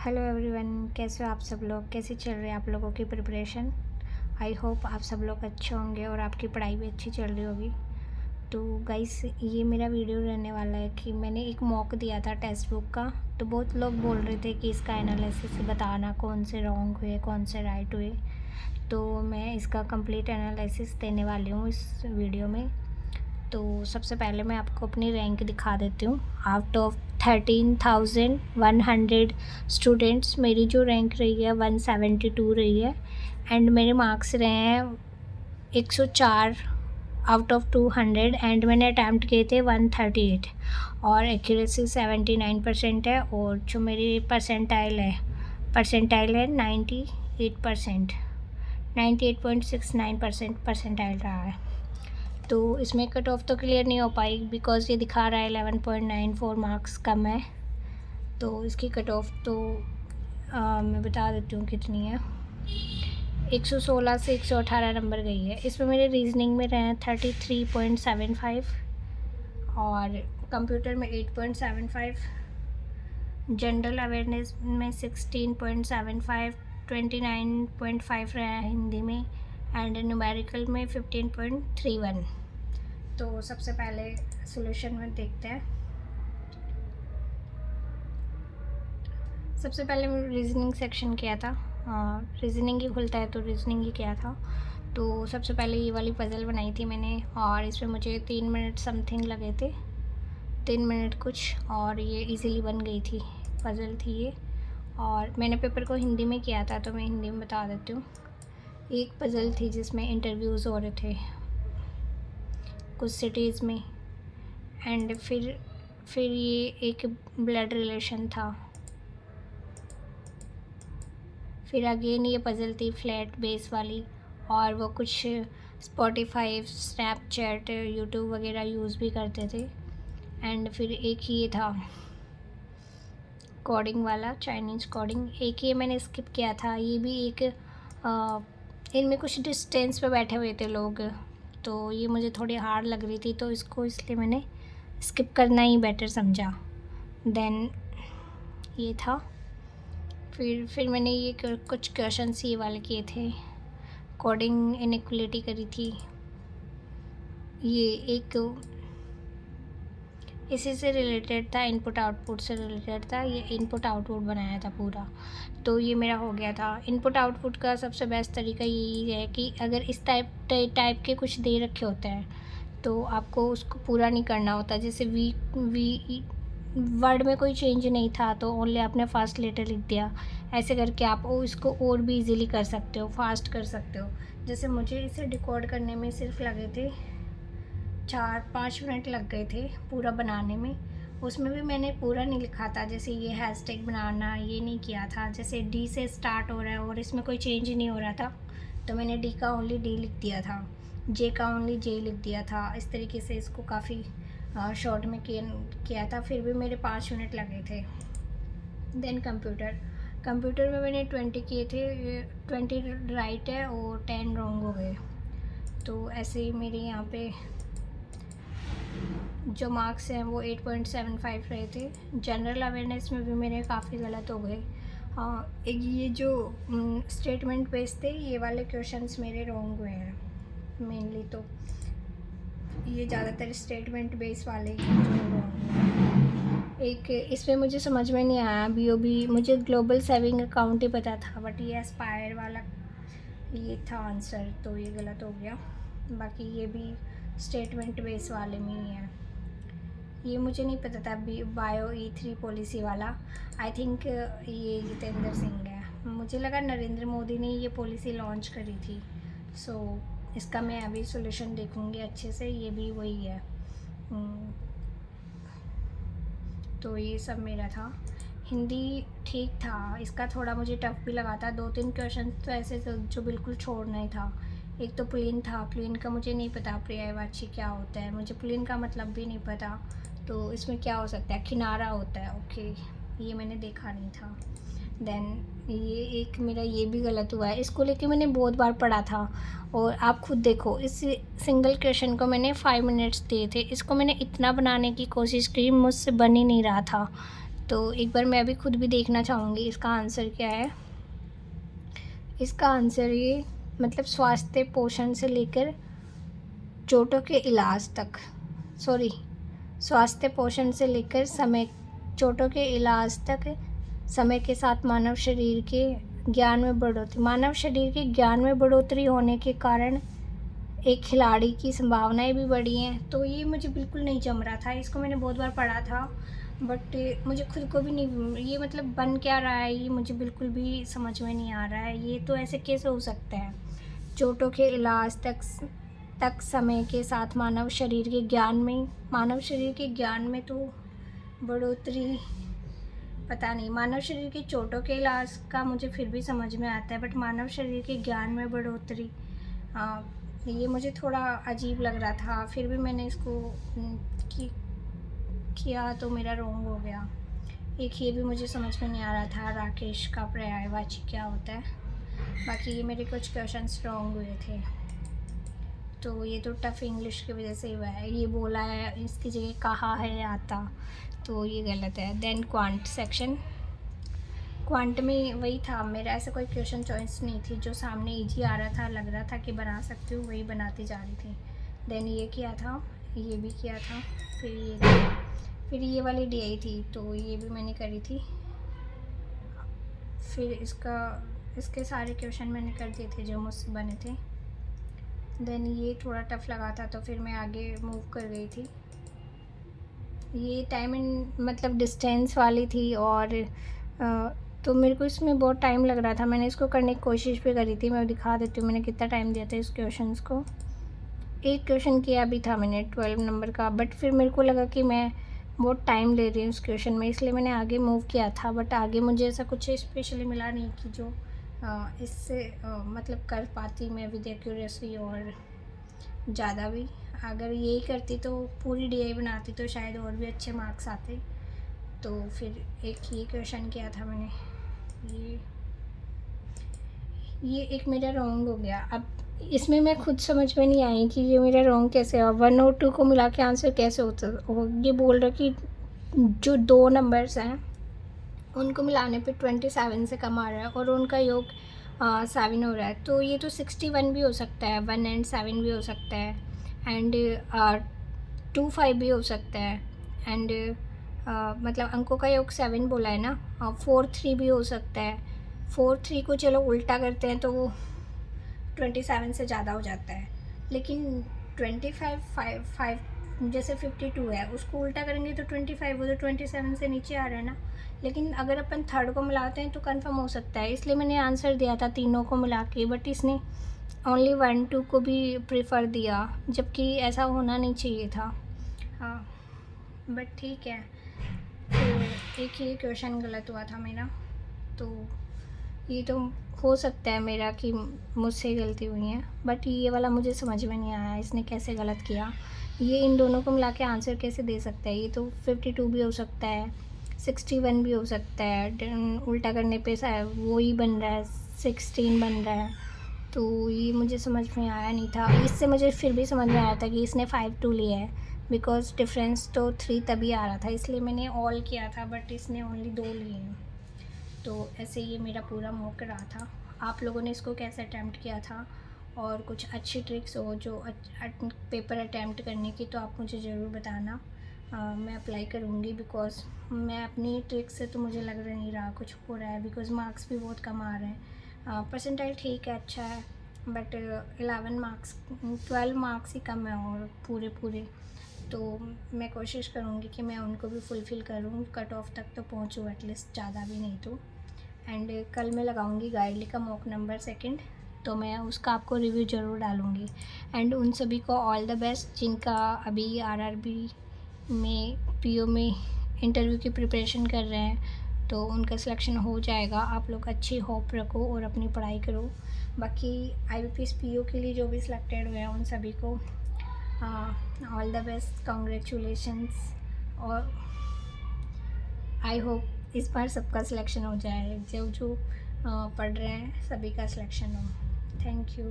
Hello everyone, कैसे हो आप सब लोग। कैसी चल रही है आप लोगों की प्रिपरेशन। आई होप आप सब लोग अच्छे होंगे और आपकी पढ़ाई भी अच्छी चल रही होगी। तो गाइस, ये मेरा वीडियो रहने वाला है कि मैंने एक मॉक दिया था टेक्स्ट बुक का। तो बहुत लोग बोल रहे थे कि इसका एनालिसिस बताना, कौन से रॉन्ग हुए कौन से राइट हुए। तो मैं इसका कंप्लीट एनालिसिस देने वाली हूँ इस वीडियो में। तो सबसे पहले मैं आपको अपनी रैंक दिखा देती हूँ। आउट ऑफ 13,100 स्टूडेंट्स मेरी जो रैंक रही है 172 रही है। एंड मेरे मार्क्स रहे हैं 104 आउट ऑफ 200। एंड मैंने अटैम्प्ट किए थे 138 और एक्यूरेसी 79% है। और जो मेरी परसेंटाइल है 98%, 98.69% परसेंटाइल रहा है। तो इसमें कट ऑफ तो क्लियर नहीं हो पाई बिकॉज़ ये दिखा रहा है 11.94 मार्क्स कम है। तो इसकी कट ऑफ तो मैं बता देती हूँ कितनी है। 116 से 118 नंबर गई है। इसमें मेरे रीजनिंग में रहे हैं 33.75 और कंप्यूटर में 8.75, जनरल अवेयरनेस में 16.75, 29.5 रहा है हिंदी में एंड न्यूमेरिकल में 15.31। तो सबसे पहले सॉल्यूशन में देखते हैं। सबसे पहले मैं रीजनिंग सेक्शन किया था। रीजनिंग ही खुलता है तो रीजनिंग ही किया था। तो सबसे पहले ये वाली पज़ल बनाई थी मैंने और इसमें मुझे 3 मिनट समथिंग लगे थे, 3 मिनट कुछ, और ये इजीली बन गई थी पज़ल थी ये। और मैंने पेपर को हिंदी में किया था तो मैं हिंदी में बता देती हूँ। एक पज़ल थी जिसमें इंटरव्यूज़ हो रहे थे कुछ सिटीज़ में। एंड फिर ये एक ब्लड रिलेशन था। फिर अगेन ये पज़ल थी फ्लैट बेस वाली और वो कुछ स्पॉटिफाई, स्नैपचैट, यूट्यूब वगैरह यूज़ भी करते थे। एंड फिर एक ये था कोडिंग वाला, चाइनीज़ कोडिंग। एक ये मैंने स्किप किया था। ये भी एक इनमें कुछ डिस्टेंस पे बैठे हुए थे लोग, तो ये मुझे थोड़ी हार्ड लग रही थी तो इसको इसलिए मैंने स्किप करना ही बेटर समझा। देन ये था। फिर मैंने ये कुछ क्वेश्चंस ये वाले किए थे, कोडिंग इनइक्वलिटी करी थी। ये एक इसी से रिलेटेड था, इनपुट आउटपुट से रिलेटेड था। ये इनपुट आउटपुट बनाया था पूरा, तो ये मेरा हो गया था। इनपुट आउटपुट का सबसे बेस्ट तरीका यही है कि अगर इस टाइप के कुछ दे रखे होते हैं तो आपको उसको पूरा नहीं करना होता। जैसे वी वर्ड में कोई चेंज नहीं था तो ओनली आपने फास्ट लेटर लिख दिया। ऐसे करके आप इसको और भी इजीली कर सकते हो, फास्ट कर सकते हो। जैसे मुझे इसे डिकोड करने में सिर्फ लगे थे 4-5 मिनट लग गए थे पूरा बनाने में। उसमें भी मैंने पूरा नहीं लिखा था। जैसे ये हैशटैग बनाना ये नहीं किया था। जैसे डी से स्टार्ट हो रहा है और इसमें कोई चेंज नहीं हो रहा था तो मैंने डी का ओनली डी लिख दिया था, जे का ओनली जे लिख दिया था। इस तरीके से इसको काफ़ी शॉर्ट में किया था। फिर भी मेरे 5 मिनट लगे थे। देन कंप्यूटर में मैंने 20 किए थे, 20 राइट है और 10 रॉन्ग हो गए। तो ऐसे ही मेरे यहाँ पे जो मार्क्स हैं वो 8.75 रहे थे। जनरल अवेयरनेस में भी मेरे काफ़ी गलत हो गए। एक ये जो स्टेटमेंट बेस थे ये वाले क्वेश्चंस मेरे रॉन्ग हुए हैं मेनली। तो ये ज़्यादातर स्टेटमेंट बेस वाले जो रॉन्ग हुए। एक इसमें मुझे समझ में नहीं आया BOB, मुझे ग्लोबल सेविंग अकाउंट ही पता था बट ये एस्पायर वाला ये था आंसर, तो ये गलत हो गया। बाकी ये भी स्टेटमेंट बेस वाले में ही है। ये मुझे नहीं पता था बायो E3 पॉलिसी वाला। आई थिंक ये जितेंद्र सिंह है। मुझे लगा नरेंद्र मोदी ने ये पॉलिसी लॉन्च करी थी। सो इसका मैं अभी सॉल्यूशन देखूँगी अच्छे से। ये भी वही है। तो ये सब मेरा था। हिंदी ठीक था, इसका थोड़ा मुझे टफ भी लगा था। 2-3 क्वेश्चन तो ऐसे जो बिल्कुल छोड़ना ही था। एक तो प्लेन था, प्लेन का मुझे नहीं पता पर्यायवाची क्या होता है, मुझे प्लेन का मतलब भी नहीं पता। तो इसमें क्या हो सकता है, किनारा होता है। ओके, ये मैंने देखा नहीं था। देन ये एक मेरा ये भी गलत हुआ है। इसको लेके मैंने बहुत बार पढ़ा था और आप खुद देखो, इस सिंगल क्वेश्चन को मैंने 5 मिनट्स दिए थे। इसको मैंने इतना बनाने की कोशिश की, मुझसे बन ही नहीं रहा था। तो एक बार मैं अभी खुद भी देखना चाहूँगी इसका आंसर क्या है। इसका आंसर ये मतलब स्वास्थ्य पोषण से लेकर चोटों के इलाज तक, सॉरी, स्वास्थ्य पोषण से लेकर चोटों के इलाज तक समय के साथ मानव शरीर के ज्ञान में बढ़ोतरी होने के कारण एक खिलाड़ी की संभावनाएं भी बढ़ी हैं। तो ये मुझे बिल्कुल नहीं जम रहा था, इसको मैंने बहुत बार पढ़ा था बट मुझे खुद को भी नहीं, ये मतलब बन क्या रहा है ये मुझे बिल्कुल भी समझ में नहीं आ रहा है। ये तो ऐसे कैसे हो सकता है? चोटों के इलाज तक समय के साथ मानव शरीर के ज्ञान में तो बढ़ोतरी, पता नहीं। मानव शरीर के चोटों के इलाज का मुझे फिर भी समझ में आता है बट मानव शरीर के ज्ञान में बढ़ोतरी, ये मुझे थोड़ा अजीब लग रहा था। फिर भी मैंने इसको किया तो मेरा रॉन्ग हो गया। एक ये भी मुझे समझ में नहीं आ रहा था राकेश का पर्यायवाची क्या होता है। बाकी ये मेरे कुछ क्वेश्चंस रॉन्ग हुए थे, तो ये तो टफ़ इंग्लिश की वजह से हुआ है। ये बोला है, इसकी जगह कहा है आता, तो ये गलत है। देन क्वांट सेक्शन, क्वांट में वही था मेरा, ऐसा कोई क्वेश्चन चॉइस नहीं थी। जो सामने इजी आ रहा था, लग रहा था कि बना सकती हूँ, वही बनाती जा रही थी। देन ये किया था, ये भी किया था, फिर ये वाली DI थी तो ये भी मैंने करी थी। फिर इसके सारे क्वेश्चन मैंने कर दिए थे जो मुझसे बने थे। देन ये थोड़ा टफ लगा था तो फिर मैं आगे मूव कर गई थी। ये टाइम एंड मतलब डिस्टेंस वाली थी और तो मेरे को इसमें बहुत टाइम लग रहा था। मैंने इसको करने की कोशिश भी करी थी, मैं दिखा देती हूँ मैंने कितना टाइम दिया था इस क्वेश्चंस को। एक क्वेश्चन किया भी था मैंने 12 नंबर का, बट फिर मेरे को लगा कि मैं बहुत टाइम ले रही हूँ उस क्वेश्चन में, इसलिए मैंने आगे मूव किया था। बट आगे मुझे ऐसा कुछ स्पेशली मिला नहीं कि जो इससे मतलब कर पाती मैं विद एक्यूरेसी और ज़्यादा भी। अगर यही करती तो पूरी DI बनाती तो शायद और भी अच्छे मार्क्स आते। तो फिर एक ये क्वेश्चन किया था मैंने, ये एक मेरा रॉन्ग हो गया। अब इसमें मैं खुद समझ में नहीं आई कि ये मेरा रॉन्ग कैसे हुआ। 1 और 2 को मिला के आंसर कैसे होता हो। ये बोल रहा कि जो 2 नंबर्स हैं उनको मिलाने पे 27 से कम आ रहा है और उनका योग 7 हो रहा है। तो ये तो 61 भी हो सकता है, 1 and 7 भी हो सकता है, एंड 2 5 भी हो सकता है, एंड मतलब अंकों का योग 7 बोला है ना। 4 3 भी हो सकता है। 4 3 को चलो उल्टा करते हैं तो वो 27 से ज़्यादा हो जाता है। लेकिन 25 5 जैसे 52 है, उसको उल्टा करेंगे तो 25, वो तो 27 से नीचे आ रहा है ना। लेकिन अगर अपन थर्ड को मिलाते हैं तो कंफर्म हो सकता है, इसलिए मैंने आंसर दिया था तीनों को मिला के। बट इसने ओनली 1 2 को भी प्रेफर दिया, जबकि ऐसा होना नहीं चाहिए था। हाँ बट ठीक है। फिर एक ही क्वेश्चन गलत हुआ था मेरा, तो ये तो हो सकता है मेरा कि मुझसे गलती हुई है। बट ये वाला मुझे समझ में नहीं आया इसने कैसे गलत किया। ये इन दोनों को मिला के आंसर कैसे दे सकता है? ये तो 52 भी हो सकता है, 61 भी हो सकता है, उल्टा करने पे वो ही बन रहा है, 16 बन रहा है। तो ये मुझे समझ में आया नहीं था। इससे मुझे फिर भी समझ में आया था कि इसने 5 2 लिया है, बिकॉज डिफरेंस तो 3 तभी आ रहा था, इसलिए मैंने ऑल किया था। बट इसने ओनली 2 लिए हैं। तो ऐसे ये मेरा पूरा मॉक रहा था। आप लोगों ने इसको कैसे अटैम्प्ट किया था और कुछ अच्छी ट्रिक्स हो जो पेपर अटैम्प्ट करने की, तो आप मुझे ज़रूर बताना। मैं अप्लाई करूँगी, बिकॉज़ मैं अपनी ट्रिक से तो मुझे लग नहीं रहा कुछ हो रहा है, बिकॉज़ मार्क्स भी बहुत कम आ रहे हैं। परसेंटाइल ठीक है, अच्छा है, बट 12 मार्क्स ही कम है और पूरे। तो मैं कोशिश करूँगी कि मैं उनको भी फुलफ़िल करूँ, कट ऑफ तक तो पहुँचूँ एटलीस्ट, ज़्यादा भी नहीं तो। एंड कल मैं लगाऊंगी गाइडली का मॉक नंबर 2, तो मैं उसका आपको रिव्यू ज़रूर डालूंगी। एंड उन सभी को ऑल द बेस्ट जिनका अभी RRB में PO में इंटरव्यू की प्रिपरेशन कर रहे हैं, तो उनका सिलेक्शन हो जाएगा। आप लोग अच्छी होप रखो और अपनी पढ़ाई करो। बाकी IBPS PO के लिए जो भी सिलेक्टेड हुए हैं उन सभी को ऑल द बेस्ट, कॉन्ग्रेचुलेशंस। और आई होप इस बार सबका सिलेक्शन हो जाए, जो पढ़ रहे हैं सभी का सिलेक्शन हो। Thank you.